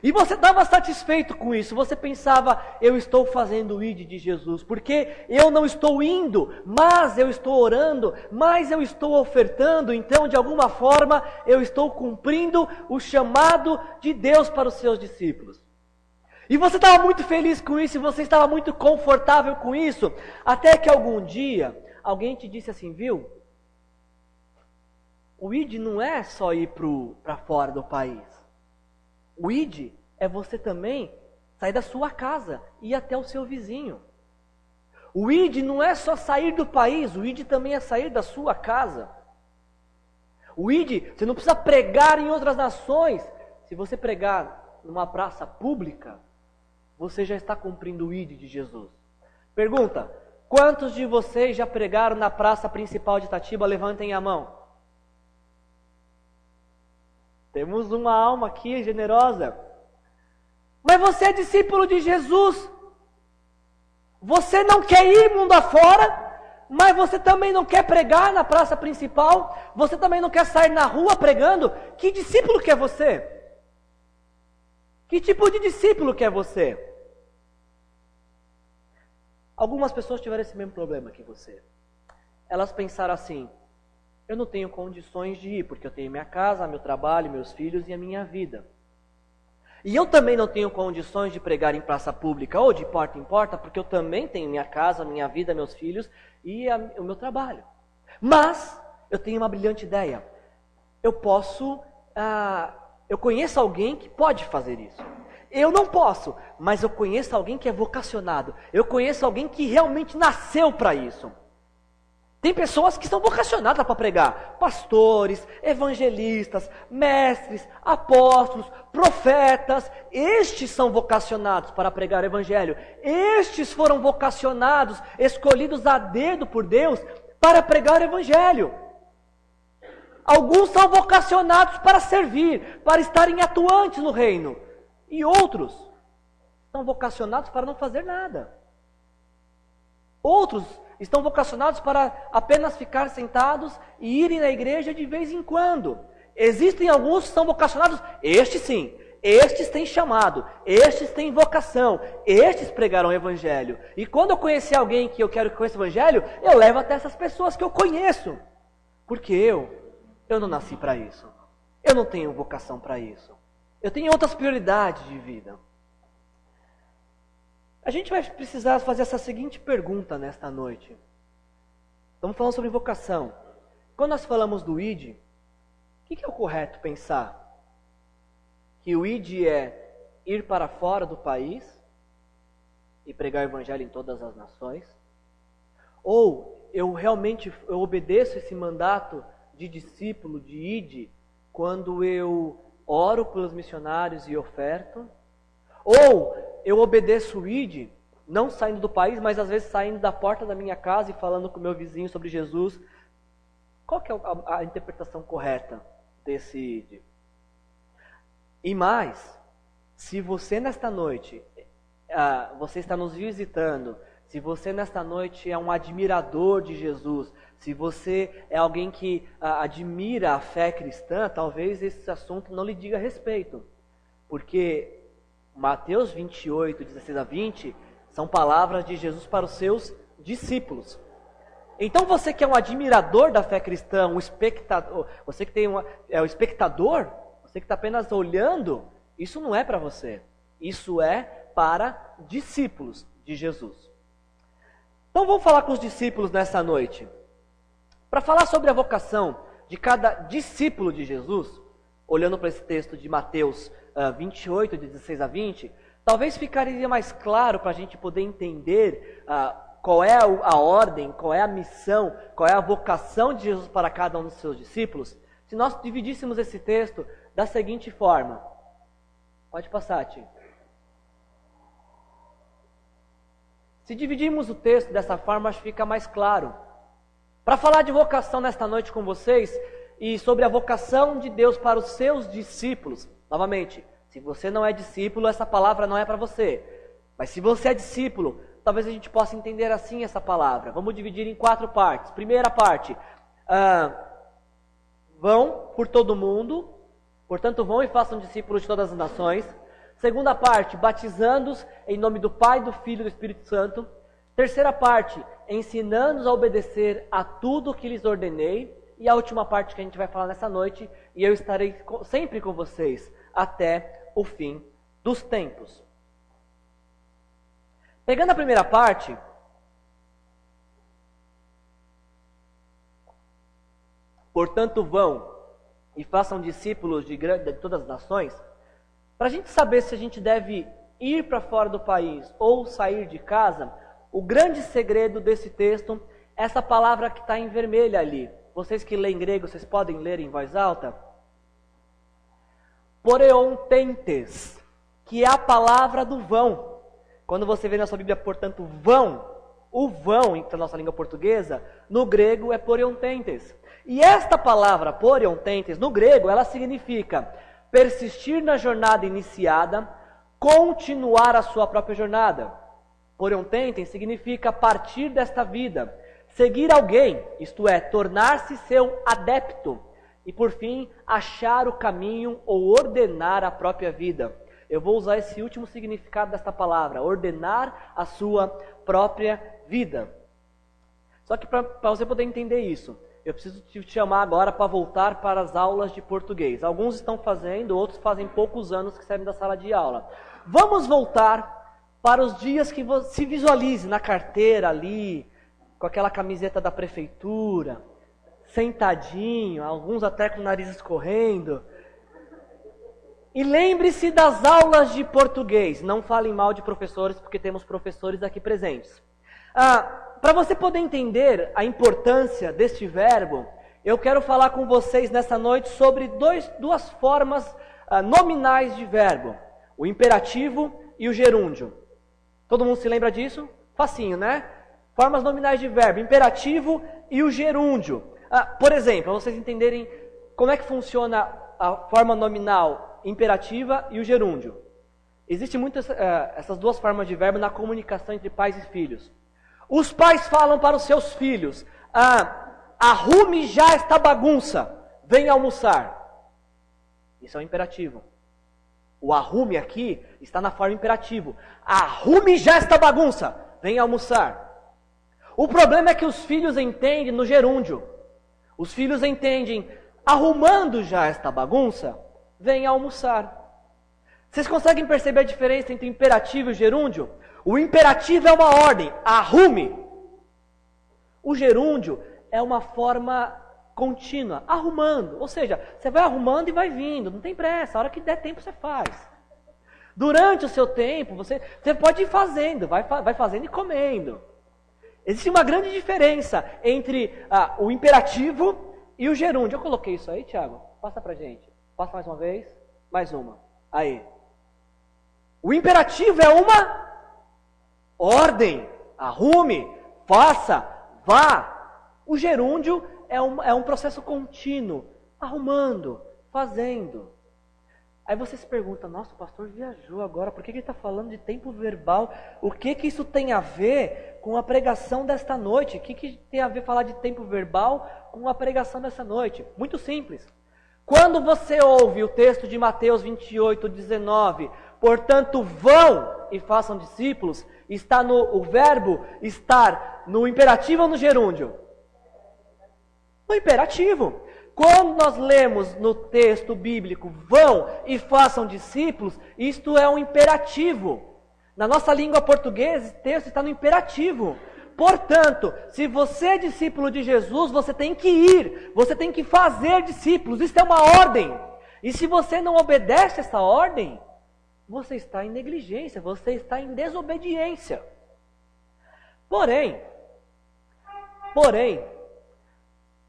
E você estava satisfeito com isso, você pensava, eu estou fazendo o ID de Jesus, porque eu não estou indo, mas eu estou orando, mas eu estou ofertando, então de alguma forma eu estou cumprindo o chamado de Deus para os seus discípulos. E você estava muito feliz com isso, e você estava muito confortável com isso, até que algum dia alguém te disse assim, viu? O ID não é só ir para fora do país. O ID é você também sair da sua casa e ir até o seu vizinho. O ID não é só sair do país, o ID também é sair da sua casa. O ID, você não precisa pregar em outras nações. Se você pregar numa praça pública, você já está cumprindo o ID de Jesus. Pergunta, quantos de vocês já pregaram na praça principal de Itatiba? Levantem a mão. Temos uma alma aqui generosa. Mas você é discípulo de Jesus. Você não quer ir mundo afora, mas você também não quer pregar na praça principal. Você também não quer sair na rua pregando. Que discípulo que é você? Que tipo de discípulo que é você? Algumas pessoas tiveram esse mesmo problema que você. Elas pensaram assim, eu não tenho condições de ir, porque eu tenho minha casa, meu trabalho, meus filhos e a minha vida. E eu também não tenho condições de pregar em praça pública ou de porta em porta, porque eu também tenho minha casa, minha vida, meus filhos e o meu trabalho. Mas eu tenho uma brilhante ideia. Eu conheço alguém que pode fazer isso. Eu não posso, mas eu conheço alguém que é vocacionado. Eu conheço alguém que realmente nasceu para isso. Tem pessoas que são vocacionadas para pregar. Pastores, evangelistas, mestres, apóstolos, profetas. Estes são vocacionados para pregar o evangelho. Estes foram vocacionados, escolhidos a dedo por Deus para pregar o evangelho. Alguns são vocacionados para servir, para estarem atuantes no reino. E outros são vocacionados para não fazer nada. Outros estão vocacionados para apenas ficar sentados e irem na igreja de vez em quando. Existem alguns que são vocacionados, estes sim, estes têm chamado, estes têm vocação, estes pregaram o evangelho. E quando eu conhecer alguém que eu quero que conheça o evangelho, eu levo até essas pessoas que eu conheço. Porque eu não nasci para isso. Eu não tenho vocação para isso. Eu tenho outras prioridades de vida. A gente vai precisar fazer essa seguinte pergunta nesta noite. Estamos falando sobre vocação. Quando nós falamos do ID, o que é o correto pensar? Que o ID é ir para fora do país e pregar o evangelho em todas as nações? Ou eu realmente obedeço esse mandato de discípulo, de ID, quando eu oro pelos missionários e oferto? Ou eu obedeço o ID, não saindo do país, mas às vezes saindo da porta da minha casa e falando com o meu vizinho sobre Jesus? Qual que é a interpretação correta desse ID? E mais, se você nesta noite, você está nos visitando, se você nesta noite é um admirador de Jesus, se você é alguém que admira a fé cristã, talvez esse assunto não lhe diga respeito. Porque Mateus 28, 16 a 20, são palavras de Jesus para os seus discípulos. Então você que é um admirador da fé cristã, um espectador, você que é um espectador, você que está apenas olhando, isso não é para você. Isso é para discípulos de Jesus. Então vamos falar com os discípulos nessa noite. Para falar sobre a vocação de cada discípulo de Jesus, olhando para esse texto de Mateus 28, de 16 a 20, talvez ficaria mais claro para a gente poder entender qual é a ordem, qual é a missão, qual é a vocação de Jesus para cada um dos seus discípulos, se nós dividíssemos esse texto da seguinte forma. Pode passar, Ti. Se dividirmos o texto dessa forma, acho que fica mais claro. Para falar de vocação nesta noite com vocês, e sobre a vocação de Deus para os seus discípulos. Novamente, se você não é discípulo, essa palavra não é para você. Mas se você é discípulo, talvez a gente possa entender assim essa palavra. Vamos dividir em 4 partes. Primeira parte, vão por todo mundo, portanto vão e façam discípulos de todas as nações. Segunda parte, batizando-os em nome do Pai, do Filho e do Espírito Santo. Terceira parte, ensinando-os a obedecer a tudo que lhes ordenei. E a última parte que a gente vai falar nessa noite, e eu estarei sempre com vocês até o fim dos tempos. Pegando a primeira parte, portanto vão e façam discípulos de todas as nações, para a gente saber se a gente deve ir para fora do país ou sair de casa, o grande segredo desse texto é essa palavra que está em vermelho ali. Vocês que leem grego, vocês podem ler em voz alta? Poreontentes, que é a palavra do vão. Quando você vê na sua Bíblia, portanto, vão, o vão, na nossa língua portuguesa, no grego é poreontentes. E esta palavra, poreontentes, no grego, ela significa persistir na jornada iniciada, continuar a sua própria jornada. Poreontentes significa partir desta vida, seguir alguém, isto é, tornar-se seu adepto. E por fim, achar o caminho ou ordenar a própria vida. Eu vou usar esse último significado desta palavra, ordenar a sua própria vida. Só que para você poder entender isso, eu preciso te chamar agora para voltar para as aulas de português. Alguns estão fazendo, outros fazem poucos anos que saem da sala de aula. Vamos voltar para os dias que você se visualize na carteira ali, com aquela camiseta da prefeitura, sentadinho, alguns até com o nariz escorrendo. E lembre-se das aulas de português. Não falem mal de professores, porque temos professores aqui presentes. Para você poder entender a importância deste verbo, eu quero falar com vocês nessa noite sobre duas formas nominais de verbo. O imperativo e o gerúndio. Todo mundo se lembra disso? Facinho, né? Formas nominais de verbo, imperativo e o gerúndio. Por exemplo, para vocês entenderem como é que funciona a forma nominal imperativa e o gerúndio. Existem muitas essas duas formas de verbo na comunicação entre pais e filhos. Os pais falam para os seus filhos, arrume já esta bagunça, venha almoçar. Isso é o imperativo. O arrume aqui está na forma imperativo. Arrume já esta bagunça, venha almoçar. O problema é que os filhos entendem no gerúndio. Os filhos entendem, arrumando já esta bagunça, venha almoçar. Vocês conseguem perceber a diferença entre imperativo e gerúndio? O imperativo é uma ordem, arrume. O gerúndio é uma forma contínua, arrumando. Ou seja, você vai arrumando e vai vindo, não tem pressa, a hora que der tempo você faz. Durante o seu tempo, você pode ir fazendo, vai fazendo e comendo. Existe uma grande diferença entre o imperativo e o gerúndio. Eu coloquei isso aí, Tiago? Passa pra gente. Passa mais uma vez. Mais uma. Aí. O imperativo é uma ordem. Arrume, faça, vá. O gerúndio é um processo contínuo. Arrumando, fazendo. Aí você se pergunta, nossa, o pastor viajou agora, por que ele está falando de tempo verbal? O que isso tem a ver com a pregação desta noite? O que tem a ver falar de tempo verbal com a pregação dessa noite? Muito simples. Quando você ouve o texto de Mateus 28, 19, portanto vão e façam discípulos, está o verbo estar no imperativo ou no gerúndio? No imperativo. Quando nós lemos no texto bíblico, vão e façam discípulos, isto é um imperativo. Na nossa língua portuguesa, esse texto está no imperativo. Portanto, se você é discípulo de Jesus, você tem que ir, você tem que fazer discípulos, isso é uma ordem. E se você não obedece essa ordem, você está em negligência, você está em desobediência. Porém,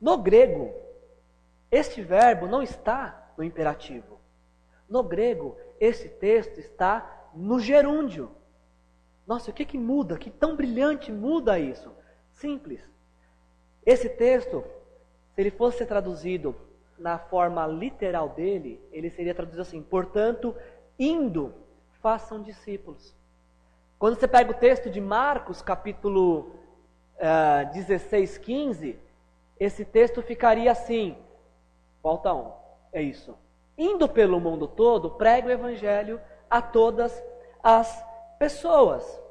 no grego, este verbo não está no imperativo. No grego, esse texto está no gerúndio. Nossa, o que muda? Que tão brilhante muda isso? Simples. Esse texto, se ele fosse traduzido na forma literal dele, ele seria traduzido assim, portanto, indo, façam discípulos. Quando você pega o texto de Marcos, capítulo 16, 15, esse texto ficaria assim, falta um, é isso. Indo pelo mundo todo, pregue o evangelho a todas as pessoas.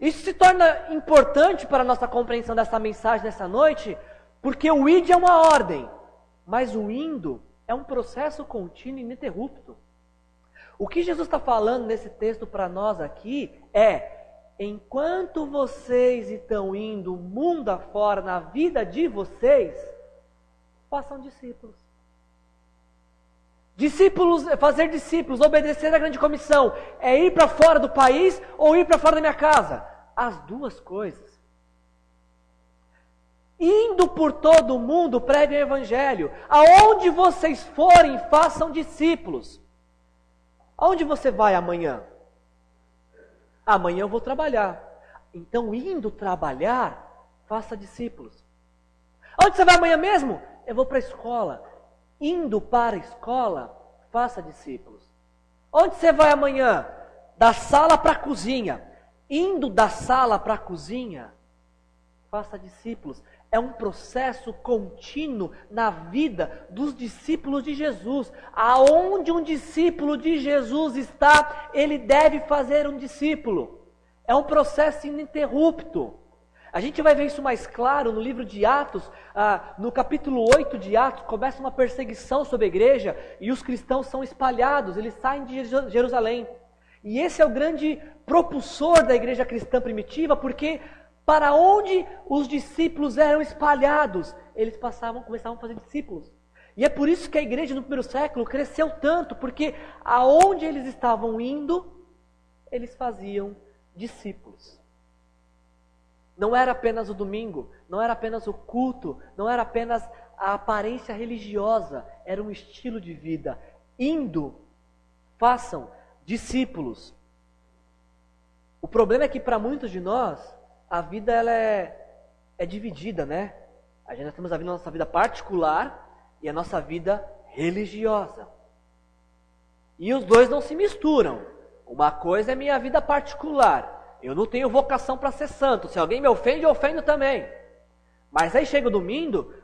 Isso se torna importante para a nossa compreensão dessa mensagem nessa noite, porque o id é uma ordem, mas o indo é um processo contínuo e ininterrupto. O que Jesus está falando nesse texto para nós aqui é: enquanto vocês estão indo mundo afora na vida de vocês, façam discípulos. Discípulos, fazer discípulos, obedecer à grande comissão, é ir para fora do país ou ir para fora da minha casa? As duas coisas. Indo por todo o mundo, preguem o evangelho. Aonde vocês forem, façam discípulos. Aonde você vai amanhã? Amanhã eu vou trabalhar. Então, indo trabalhar, faça discípulos. Onde você vai amanhã mesmo? Eu vou para a escola. Indo para a escola, faça discípulos. Onde você vai amanhã? Da sala para a cozinha. Indo da sala para a cozinha, faça discípulos. É um processo contínuo na vida dos discípulos de Jesus. Aonde um discípulo de Jesus está, ele deve fazer um discípulo. É um processo ininterrupto. A gente vai ver isso mais claro no livro de Atos, no capítulo 8 de Atos, começa uma perseguição sobre a igreja e os cristãos são espalhados, eles saem de Jerusalém. E esse é o grande propulsor da igreja cristã primitiva, porque para onde os discípulos eram espalhados, eles começavam a fazer discípulos. E é por isso que a igreja no primeiro século cresceu tanto, porque aonde eles estavam indo, eles faziam discípulos. Não era apenas o domingo, não era apenas o culto, não era apenas a aparência religiosa, era um estilo de vida. Indo, façam discípulos. O problema é que para muitos de nós, a vida ela é dividida, né? Nós temos a nossa vida particular e a nossa vida religiosa. E os dois não se misturam. Uma coisa é minha vida particular. Eu não tenho vocação para ser santo. Se alguém me ofende, eu ofendo também. Mas aí chega o domingo,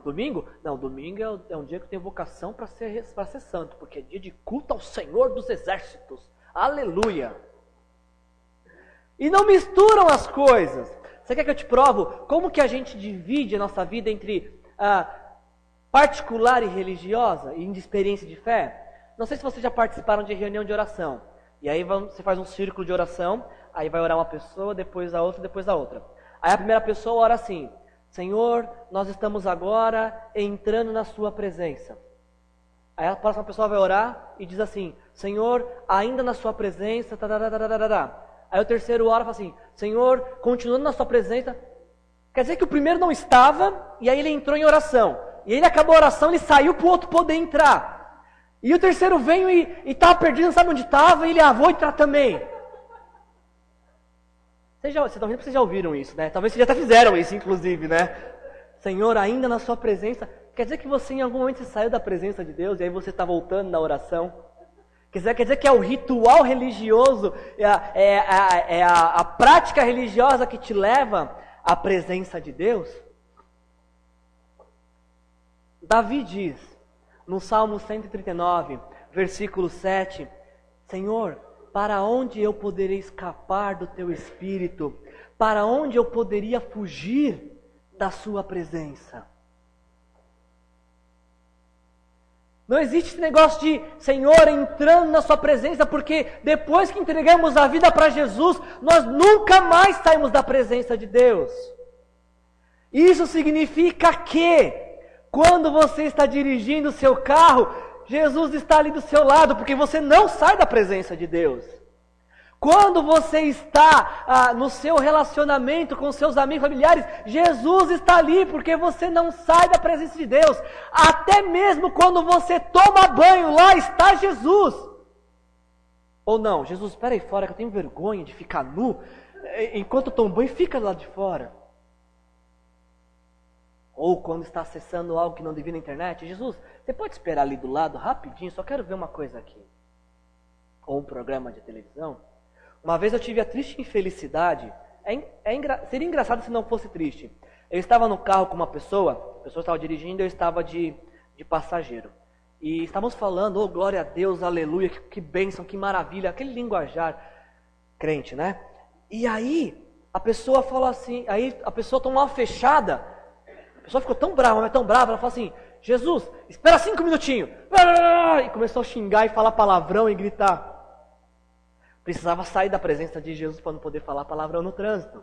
é um dia que eu tenho vocação para ser santo, porque é dia de culto ao Senhor dos Exércitos. Aleluia! E não misturam as coisas. Você quer que eu te provo como que a gente divide a nossa vida entre particular e religiosa, e de experiência de fé? Não sei se vocês já participaram de reunião de oração. E aí você faz um círculo de oração, aí vai orar uma pessoa, depois a outra, depois a outra. Aí a primeira pessoa ora assim: Senhor, nós estamos agora entrando na sua presença. Aí a próxima pessoa vai orar e diz assim: Senhor, ainda na sua presença, Aí o terceiro ora e fala assim: Senhor, continuando na sua presença. Quer dizer que o primeiro não estava, e aí ele entrou em oração. E aí ele acabou a oração, ele saiu para o outro poder entrar. E o terceiro veio e estava perdido, não sabe onde estava, e ele vou entrar também. Vocês estão rindo porque vocês já ouviram isso, né? Talvez vocês já até fizeram isso, inclusive, né? Senhor, ainda na sua presença. Quer dizer que você em algum momento saiu da presença de Deus e aí você está voltando na oração? Quer dizer que é o ritual religioso, a prática religiosa que te leva à presença de Deus? Davi diz, no Salmo 139, versículo 7, Senhor, para onde eu poderei escapar do Teu Espírito? Para onde eu poderia fugir da Sua presença? Não existe esse negócio de, Senhor, entrando na Sua presença, porque depois que entregamos a vida para Jesus, nós nunca mais saímos da presença de Deus. Isso significa que, quando você está dirigindo o seu carro, Jesus está ali do seu lado, porque você não sai da presença de Deus. Quando você está no seu relacionamento com seus amigos, familiares, Jesus está ali, porque você não sai da presença de Deus. Até mesmo quando você toma banho, lá está Jesus. Ou não, Jesus, espera aí fora que eu tenho vergonha de ficar nu. Enquanto eu tomo banho, fica lá de fora. Ou quando está acessando algo que não devia na internet, Jesus, você pode esperar ali do lado rapidinho, só quero ver uma coisa aqui. Ou um programa de televisão. Uma vez eu tive a triste infelicidade, seria engraçado se não fosse triste. Eu estava no carro com uma pessoa, a pessoa estava dirigindo, eu estava de passageiro. E estávamos falando, oh glória a Deus, aleluia, que bênção, que maravilha, aquele linguajar crente, né? E aí a pessoa fala assim, aí a pessoa toma uma fechada, a pessoa ficou tão brava, mas tão brava, ela fala assim, Jesus, espera 5 minutinhos. E começou a xingar e falar palavrão e gritar. Precisava sair da presença de Jesus para não poder falar palavrão no trânsito.